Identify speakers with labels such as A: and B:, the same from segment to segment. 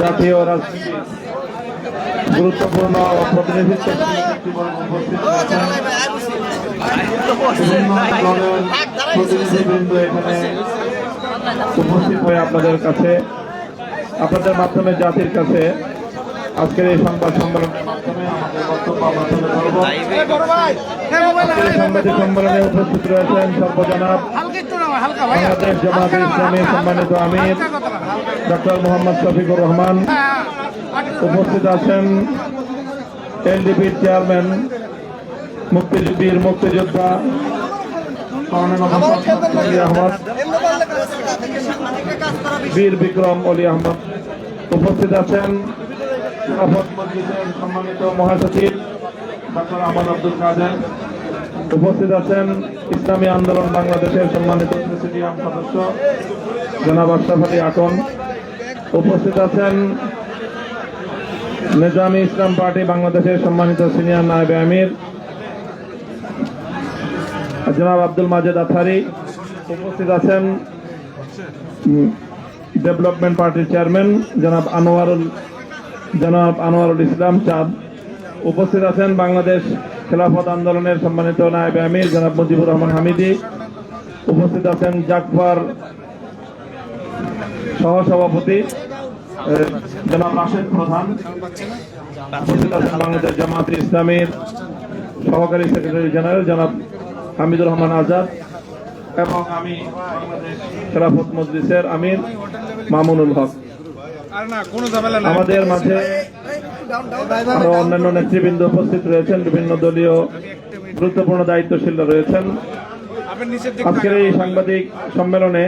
A: জাতীয় রাজনীতির গুরুত্বপূর্ণ প্রতিনিধিত্ব প্রতিনিধিবৃন্দ এখানে উপস্থিত হয়ে আপনাদের কাছে, আপনাদের মাধ্যমে জাতির কাছে আজকের এই সংবাদ সম্মেলনের মাধ্যমে আমাদের বক্তব্য আমরা তুলে ধরব। সাংবাদিক সম্মেলনে উপস্থিত রয়েছেন সর্বজনাব বাংলাদেশ জামায়াতে ইসলামী সম্মানিত আমির ডক্টর মোহাম্মদ শফিকুর রহমান, উপস্থিত আছেন এলডিপির চেয়ারম্যান মুক্তিযোদ্ধা আহমদ বীর বিক্রম অলি আহমদ, উপস্থিত আছেন সম্মানিত মহাসচিব ডক্টর আহমদ আব্দুল কাদের, উপস্থিত আছেন ইসলামী আন্দোলন বাংলাদেশের সম্মানিত প্রেসিডিয়াম সদস্য জনাব আশরাফ আলী আকন, উপস্থিত আছেন নিজামী ইসলাম পার্টি বাংলাদেশের সম্মানিত সিনিয়র নায়েবে আমির জনাব আব্দুল মাজেদ আথারি, উপস্থিত আছেন ডেভেলপমেন্ট পার্টির চেয়ারম্যান জনাব আনোয়ারুল ইসলাম চাঁদ, উপস্থিত আছেন বাংলাদেশ খেলাফত আন্দোলনের সম্মানিত নায়েবে আমির জনাব মুজিবুর রহমান হামিদি, উপস্থিত আছেন জাকফার সহসভাপতি জনাব রাশেদ প্রধান, উপস্থিত আছেন বাংলাদেশ জামায়াতে ইসলামীর সহকারী সেক্রেটারি জেনারেল জনাব হামিদুর রহমান আজাদ এবং আমি বাংলাদেশ খেলাফত মজলিসের আমির মামুনুল হক। আমাদের মাঝে আরো অন্যান্য নেতৃবৃন্দ উপস্থিত রয়েছেন, বিভিন্ন দলীয় গুরুত্বপূর্ণ দায়িত্বশীলরা রয়েছেন। আজকের এই সাংবাদিক সম্মেলনে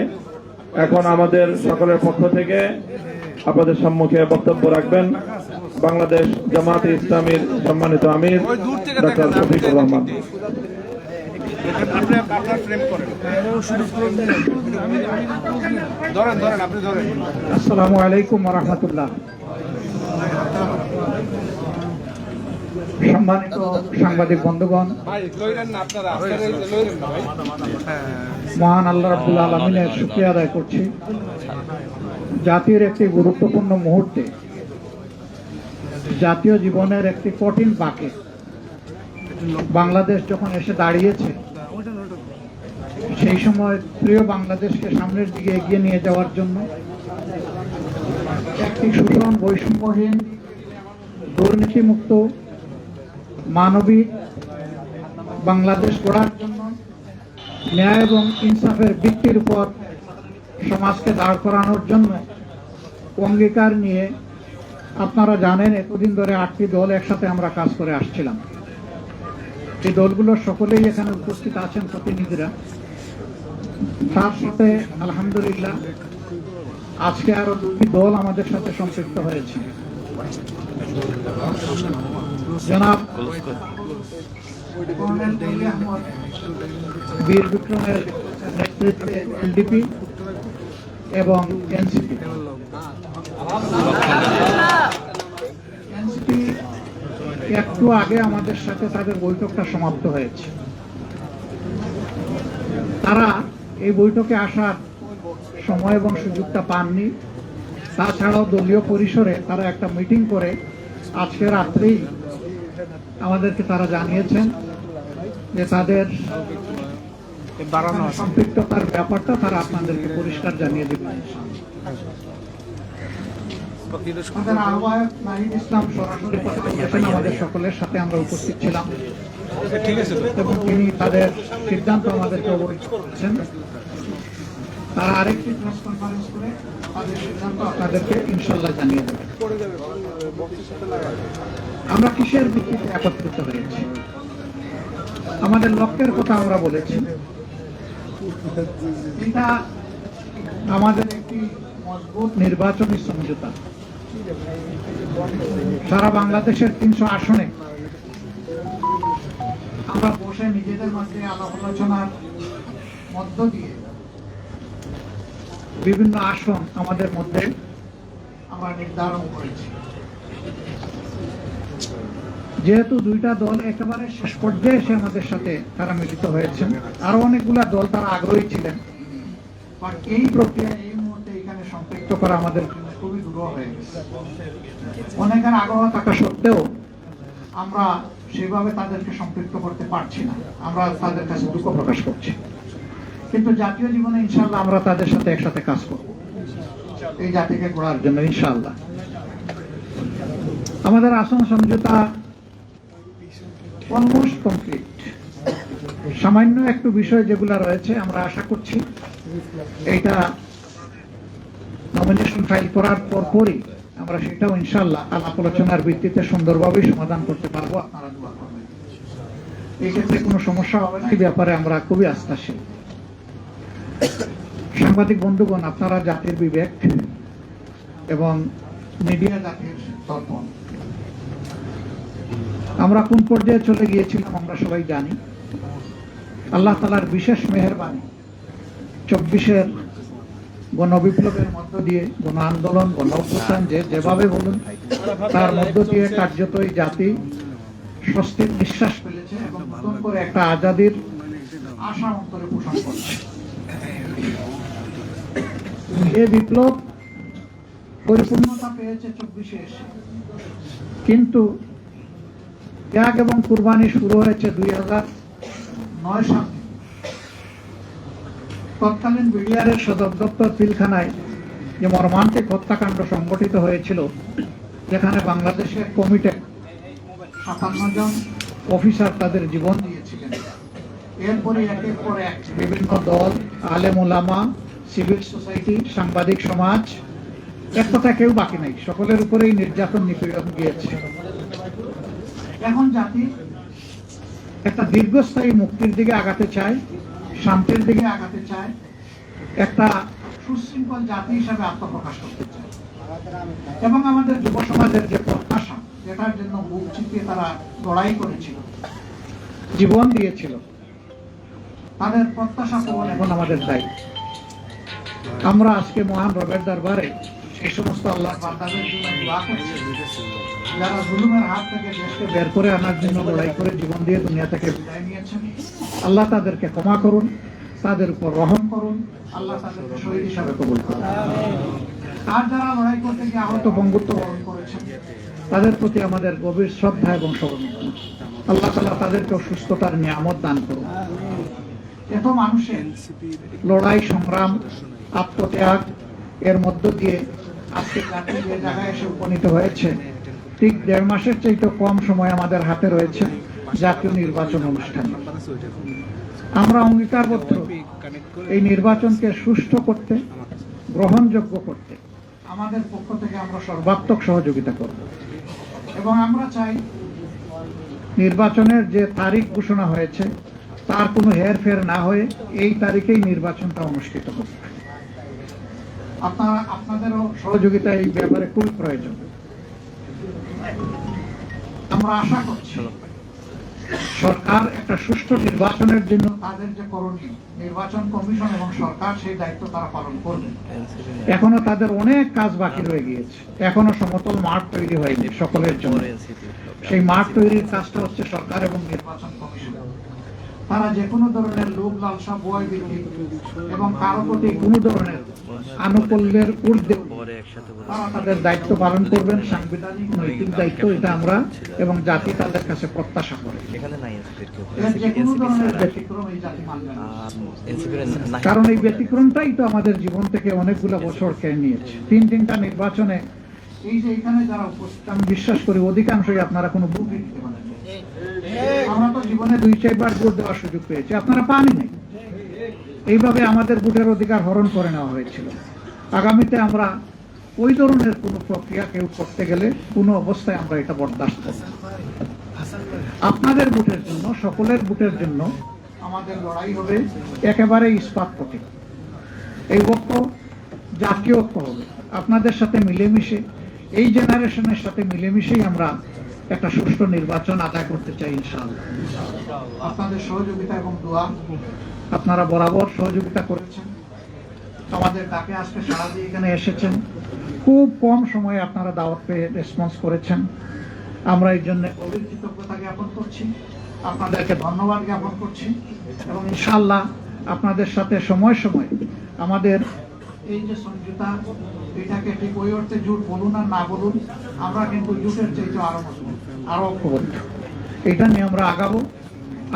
A: এখন আমাদের সকলের পক্ষ থেকে আপনাদের সম্মুখে বক্তব্য রাখবেন বাংলাদেশ জামায়াতে ইসলামীর সম্মানিত আমির ডক্টর শফিকুর রহমান।
B: আসসালামু আলাইকুম ওয়া রাহমাতুল্লাহ। সম্মানিত সাংবাদিক বন্ধুগণ, মহান আল্লাহ রাব্বুল আলামিনের শুকরিয়া আদায় করছি। জাতির একটি গুরুত্বপূর্ণ মুহূর্তে, জাতীয় জীবনের একটি কঠিন বাঁকে বাংলাদেশ যখন এসে দাঁড়িয়েছে, সেই সময় প্রিয় বাংলাদেশকে সামনের দিকে এগিয়ে নিয়ে যাওয়ার জন্য একটি শোষণ বৈষম্যহীন দুর্নীতিমুক্ত মানবিক বাংলাদেশ গড়ার জন্য ন্যায় এবং ইনসাফের ভিত্তির উপর সমাজকে দাঁড় করানোর জন্য অঙ্গীকার নিয়ে আপনারা জানেন এতদিন ধরে 8টি দল একসাথে আমরা কাজ করে আসছিলাম। এই দলগুলোর সকলেই এখানে উপস্থিত আছেন প্রতিনিধিরা। তার সাথে আলহামদুলিল্লাহ আজকে আরো 2টি দল আমাদের সাথে সম্পৃক্ত হয়েছে। জনাব বীর বিক্রমের নেতৃত্বে এলডিপি এবং এনসিপি একটু আগে আমাদের সাথে তাদের বৈঠকটা সমাপ্ত হয়েছে। তারা এই বৈঠকে আসার সময় এবং সুযোগটা পাননি। তাছাড়াও দলীয় পরিসরে তারা একটা মিটিং করে আজকে রাত্রেই আমাদেরকে তারা জানিয়েছেন যে তাদের সম্পৃক্ততার ব্যাপারটা তারা আপনাদেরকে পরিষ্কার জানিয়ে দেবেন। ইসলাম সরাসরি আমাদের সকলের সাথে আমরা উপস্থিত ছিলাম এবং তিনি তাদের সিদ্ধান্ত আমাদেরকে অবহিত করেছেন। তারা আরেকটি প্রেস কনফারেন্স করে তাদের সিদ্ধান্ত আপনাদেরকে ইনশাল্লাহ জানিয়ে দেবেন। আমরা কিসের ভিত্তিতে একত্রিত হয়েছি, আমাদের লক্ষ্যের কথা আমরা বলেছি। এটা আমাদের একটি মজবুত নির্বাচনী সমঝোতা। সারা বাংলাদেশের 300 আসনে আমরা বসে নিজেদের মধ্যে আলাপ আলোচনার মধ্য দিয়ে বিভিন্ন আসন আমাদের মধ্যে আমরা নির্ধারণ করেছি। যেহেতু 2টা দল একেবারে শেষ পর্যায়ে এসে আমাদের সাথে তারা মিলিত হয়েছেন, আরো অনেকগুলা দল তারা আগ্রহী ছিলেন, এই প্রক্রিয়া এই মুহূর্তে এখানে সম্পৃক্ত করা আমাদের জন্য খুবই আগ্রহ হয়ে গেছে। অনেকের আগ্রহ থাকা সত্ত্বেও আমরা সেভাবে তাদেরকে সম্পৃক্ত করতে পারছি না, আমরা তাদের কাছে দুঃখ প্রকাশ করছি। কিন্তু জাতীয় জীবনে ইনশাআল্লাহ আমরা তাদের সাথে একসাথে কাজ করব এই জাতিকে গড়ার জন্য ইনশাআল্লাহ। আমাদের আসন সমঝোতা অলমোস্ট কমপ্লিট। সামান্য একটু বিষয় যেগুলো রয়েছে আমরা আশা করছি এইটা নমিনেশন ফাইল করার পরই আমরা সেটাও ইনশাআল্লাহ আলাপ আলোচনার ভিত্তিতে সুন্দরভাবে সমাধান করতে পারবো। আপনারা দোয়া করবেন, এই ক্ষেত্রে কোনো সমস্যা হবে না, এই ব্যাপারে আমরা খুবই আস্থাশীল। সাংবাদিক বন্ধুগণ, আপনারা জাতির বিবেক এবং মিডিয়া জাতির দর্পণ। আমরা কোন পর্যায়ে চলে গিয়েছিলাম আমরা সবাই জানি। আল্লাহ তাআলার বিশেষ মেহেরবানি 24-এর গণবিপ্লবের মধ্য দিয়ে, গণ আন্দোলন, গণ অভ্যুত্থান যেভাবে বলুন, তার মধ্য দিয়ে কার্যত এই জাতি স্বস্তির নিঃশ্বাস ফেলেছে এবং নতুন করে একটা আজাদির আশা অন্তরে পোষণ করছে। এই বিপ্লব পরিপূর্ণতা পেয়েছে 24-এ এসে, কিন্তু ত্যাগ এবং কুরবানি শুরু হয়েছে 2009 সালে। তৎকালীন বিডিআরের সদর দপ্তর পিলখানায় যে মর্মান্তিক হত্যাকাণ্ড সংঘটিত হয়েছিল, যেখানে বাংলাদেশের কমিটি 57 জন অফিসার তাদের জীবন দিয়েছিলেন। এরপরে একের পর এক বিভিন্ন দল, আলেম ওলামা, সিভিল সোসাইটি, সাংবাদিক সমাজ, এক কথা কেউ বাকি নাই, সকলের উপরেই নির্যাতন নিপীড়ন গিয়েছে। এখন জাতি একটা দীর্ঘস্থায়ী মুক্তির দিকে আগাতে চায়, শান্তির দিকে আগাতে চায়, একটা সুশৃঙ্খল জাতি হিসাবে আত্মপ্রকাশ করতে চায়। এবং আমাদের যুব সমাজের যে প্রত্যাশা, যেটার জন্য বুক চিতিয়ে তারা লড়াই করেছিল, জীবন দিয়েছিল, তাদের প্রত্যাশা পূরণ এখন আমাদের দায়িত্ব। আমরা আজকে মহান রবের দরবারে সেই সমস্ত আল্লাহ বান্দাদের জন্য দোয়া করছি যারা জুলুমের হাত থেকে দেশকে বের করে আনার জন্য লড়াই করে জীবন দিয়ে দুনিয়া থেকে বিদায় নিয়েছেন। আল্লাহ তাদেরকে ক্ষমা করুন, তাদের উপর রহম করুন, আল্লাহ তাদেরকে শহীদ হিসাবে কবুল করুন। আর যারা লড়াই করতে গিয়ে আহত বঙ্গুত্ব বরণ করেছেন, তাদের প্রতি আমাদের গভীর শ্রদ্ধা এবং সমবেদনা। আল্লাহ তাআলা তাদেরকে সুস্থতার নিয়ামত দান করুন। এত মানুষের লড়াই, সংগ্রাম, আত্মত্যাগ এর মধ্য দিয়ে আজকে জাতি যে জায়গায় এসে উপনীত হয়েছে, ঠিক 1.5 মাসের চাইতে কম সময় আমাদের হাতে রয়েছে জাতীয় নির্বাচন অনুষ্ঠান। আমরা অঙ্গীকারবদ্ধ এই নির্বাচনকে সুষ্ঠু করতে, গ্রহণযোগ্য করতে আমাদের পক্ষ থেকে আমরা সর্বাত্মক সহযোগিতা করব এবং আমরা চাই নির্বাচনের যে তারিখ ঘোষণা হয়েছে তার কোনো হেরফের না হয়ে এই তারিখেই নির্বাচনটা অনুষ্ঠিত হবে। আপনাদেরও সহযোগিতা এই ব্যাপারে খুব প্রয়োজন। আমরা আশা করছি সরকার একটা সুষ্ঠু নির্বাচনের জন্য তাদের যে করণীয়, নির্বাচন কমিশন এবং সরকার সেই দায়িত্ব তারা পালন করবে। এখনো তাদের অনেক কাজ বাকি রয়ে গিয়েছে, এখনো সমতল মাঠ তৈরি হয়নি সকলের জন্য। সেই মাঠ তৈরির কাজটা হচ্ছে সরকার এবং নির্বাচন কমিশন। তারা যে কোনো ধরনের লোভ লালসা, ভয় ভীতি এবং কারো প্রতি কোনো ধরনের আনুকূল্যের ঊর্ধ্বে তারা তাদের দায়িত্ব পালন করবেন। সাংবিধানিক নৈতিক দায়িত্ব এটা আমরা এবং জাতি তাদের কাছে প্রত্যাশা করে। যে কোনো ধরনের ব্যতিক্রম এই জাতি মানবে না, কারণ এই ব্যতিক্রমটাই তো আমাদের জীবন থেকে অনেকগুলো বছর কেড়ে নিয়েছে। 3টা নির্বাচনে এই যে এখানে যারা উপস্থিত, আমি বিশ্বাস করি অধিকাংশই আপনারা কোনো ভোটই দিতে পারেন। আমরা তো জীবনে 2-4 বার ভোট দেওয়ার সুযোগ পেয়েছি, আপনারা পানই নাই। এইভাবে আমাদের ভোটের অধিকার হরণ করে নেওয়া হয়েছিল। আগামীতে আমরা ওই ধরনের কোনো প্রক্রিয়া কেউ করতে গেলে কোনো অবস্থায় আমরা এটা বরদাস্ত করব। আপনাদের ভোটের জন্য, সকলের ভোটের জন্য আমাদের লড়াই হবে একেবারে ইস্পাত পথে। এই ঐক্য জাতীয় ঐক্য হবে, আপনাদের সাথে মিলেমিশে, এই জেনারেশনের সাথে মিলেমিশেই আমরা একটা সুষ্ঠু নির্বাচন আদায় করতে চাই ইনশাআল্লাহ। আপনাদের সহযোগিতা এবং দোয়া, আপনারা বরাবর সহযোগিতা করেছেন, আমাদের ডাকে আজকে সারা দিয়ে এখানে এসেছেন। খুব কম সময়ে আপনারা দাওয়াত পেয়ে রেসপন্স করেছেন, আমরা এই জন্য গভীর কৃতজ্ঞতা জ্ঞাপন করছি, আপনাদেরকে ধন্যবাদ জ্ঞাপন করছি এবং ইনশাআল্লাহ আপনাদের সাথে সময় সময় আমাদের এই যে সমঝোতা, এটাকে ঠিক ওই অর্থে জোট বলুন আর না বলুন, আমরা কিন্তু জোটের চাইতে আরো মজবুত, আরো ঐক্যবদ্ধ। এটা নিয়ে আমরা আগাবো।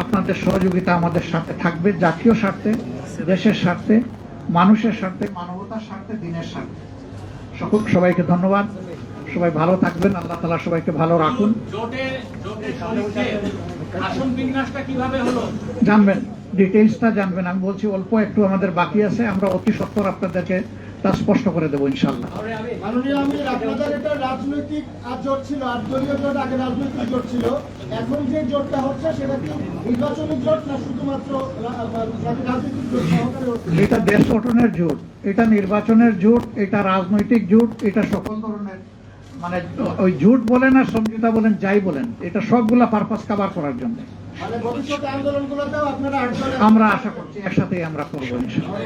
B: আপনাদের সহযোগিতা আমাদের সাথে থাকবে, জাতীয় স্বার্থে, দেশের স্বার্থে, মানুষের স্বার্থে, মানবতার স্বার্থে, দিনের স্বার্থে। সবাইকে ধন্যবাদ। সবাই ভালো থাকবেন। আল্লাহ তাআলা সবাইকে ভালো রাখুন। জানবেন, ডিটেইলসটা জানবেন। আমি বলছি অল্প একটু আমাদের বাকি আছে, আমরা অতি সত্বর আপনাদেরকে তা স্পষ্ট করে দেবো ইনশাআল্লাহ।
C: মাননীয় আমির, আপনাদের এটা রাজনৈতিক জোট ছিল, 8 দলীয় জোট, আগে রাজনৈতিক জোট ছিল। এখন যে জোটটা হচ্ছে সেটা কি নির্বাচনী জোট না শুধুমাত্র রাজনৈতিক জোট সহকারে হচ্ছে?
B: এটা দেশ গঠনের জোট, এটা নির্বাচনের জোট, এটা রাজনৈতিক জোট, এটা সকল ধরনের, মানে ওই জোট বলেন আর সমঝোতা বলেন, যাই বলেন, এটা সবগুলা পারপাস কভার করার জন্য।
C: মানে ভবিষ্যতে আন্দোলনগুলোতেও আপনারা
B: আমরা আশা করছি একসাথেই আমরা করবো ইনশাআল্লাহ।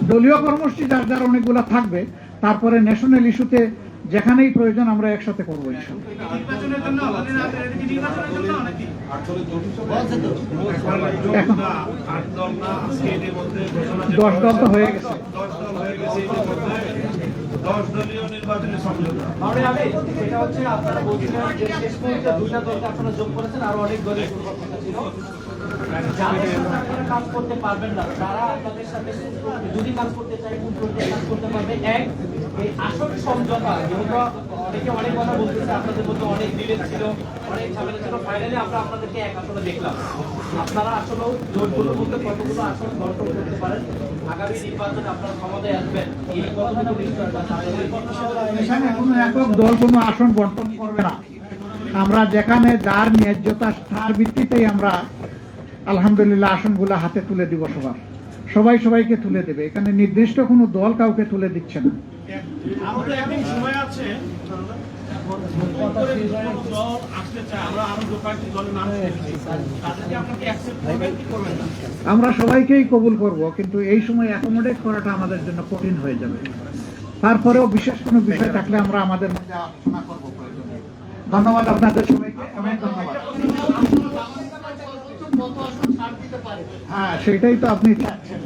B: দলীয় কর্মসূচি যার যার অনেকগুলা থাকবে, তারপরে ন্যাশনাল ইস্যুতে যেখানেই প্রয়োজন আমরা একসাথে করবো ইনশাআল্লাহ। এখন 10 দল তো হয়ে গেছে।
A: 10 দলীয় নির্বাচনী সমঝোতা।
D: সেটা হচ্ছে আপনারা বলছিলেন যে শেষ মুহূর্তে 2টা দলকে আপনারা যোগ করেছেন, আরো অনেক দলের পরিকল্পনা ছিল। যাদের সাথে আপনারা কাজ করতে পারবেন না, তারা আপনাদের সাথে যদি কাজ করতে চায় কোন প্রক্রিয়ায় কাজ করতে পারবে। এক, এই আসল সমঝোতা, যেহেতু অনেকে অনেক কথা বলতেছে, আপনাদের মধ্যে অনেক ডিলেট ছিল, অনেক ঝামেলা ছিল, ফাইনালি আমরা আপনাদেরকে এক আসলে দেখলাম। আপনারা আসলে জোটগুলোর মধ্যে কতগুলো আসন গঠন করতে পারেন, আগামী নির্বাচনে আপনারা ক্ষমতায় আসবেন, এই কতগুলো
B: এখানে কোনো একক দল কোনো আসন বন্টন করবে না। আমরা যেখানে যার ন্যায্যতা তার ভিত্তিতেই আমরা আলহামদুলিল্লাহ আসনগুলো হাতে তুলে দিব। সবাই সবাইকে তুলে দেবে। এখানে নির্দিষ্ট কোনো দল কাউকে তুলে দিচ্ছে না।
A: আমাদের এখন সময় আছে,
B: আমরা সবাইকেই কবুল করব, কিন্তু এই সময় অ্যাকোমোডেট করাটা আমাদের জন্য কঠিন হয়ে যাবে। তারপরেও বিশেষ কোনো বিষয় থাকলে আমরা আমাদের মধ্যে আলোচনা করব প্রয়োজনে। ধন্যবাদ আপনাদের সবাইকে, অনেক ধন্যবাদ। হ্যাঁ, সেটাই তো আপনি চাচ্ছেন।